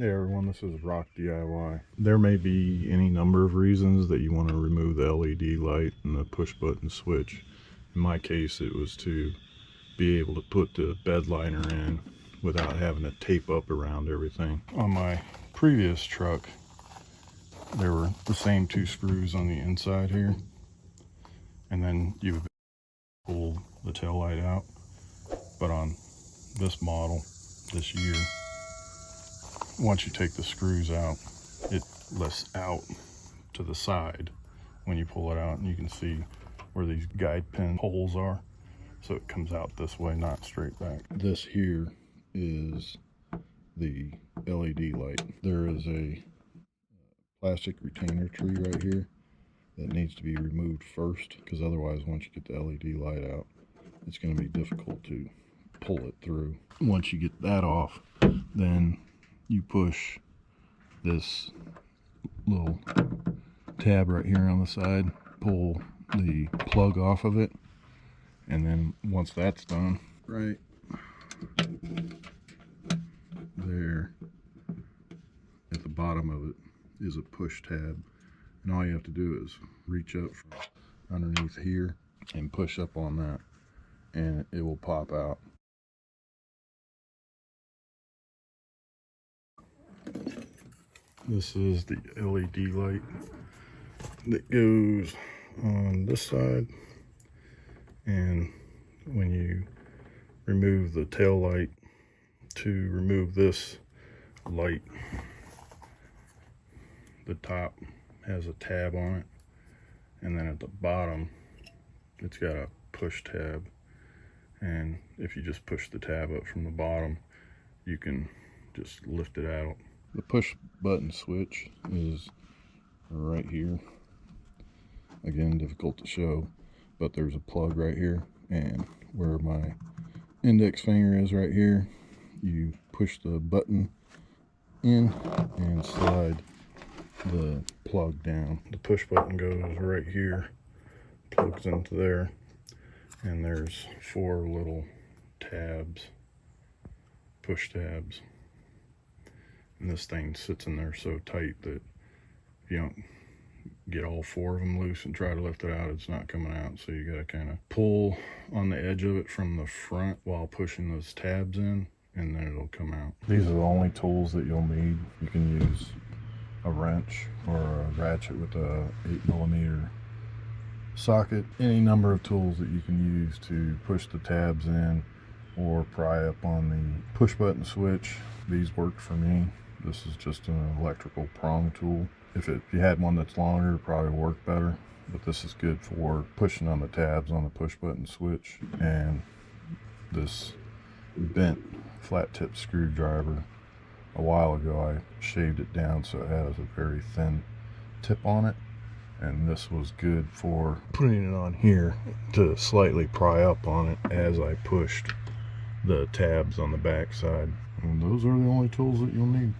Hey everyone, this is Rock DIY. There may be any number of reasons that you want to remove the LED light and the push button switch. In my case, it was to be able to put the bed liner in without having to tape up around everything. On my previous truck, there were the same two screws on the inside here, and then you would pull the tail light out. But on this model, this year, once you take the screws out, it lifts out to the side when you pull it out, and you can see where these guide pin holes are. So it comes out this way, not straight back. This here is the LED light. There is a plastic retainer tree right here that needs to be removed first, because otherwise once you get the LED light out, it's going to be difficult to pull it through. Once you get that off, then you push this little tab right here on the side, pull the plug off of it, and then once that's done, right there at the bottom of it is a push tab, and all you have to do is reach up from underneath here and push up on that, and it will pop out. This is the LED light that goes on this side, and when you remove the tail light, to remove this light, the top has a tab on it, and then at the bottom it's got a push tab, and if you just push the tab up from the bottom, you can just lift it out. The push button switch is right here. Again, difficult to show, but there's a plug right here, and where my index finger is right here, you push the button in and slide the plug down. The push button goes right here, plugs into there, and there's 4 little tabs, push tabs. And this thing sits in there so tight that if you don't get all 4 of them loose and try to lift it out, it's not coming out. So you gotta kind of pull on the edge of it from the front while pushing those tabs in, and then it'll come out. These are the only tools that you'll need. You can use a wrench or a ratchet with a 8mm socket. Any number of tools that you can use to push the tabs in or pry up on the push button switch. These work for me. This is just an electrical prong tool. If you had one that's longer, it'd probably work better, but this is good for pushing on the tabs on the push button switch. And this bent flat tip screwdriver, a while ago I shaved it down so it has a very thin tip on it, and this was good for putting it on here to slightly pry up on it as I pushed the tabs on the back side. And those are the only tools that you'll need.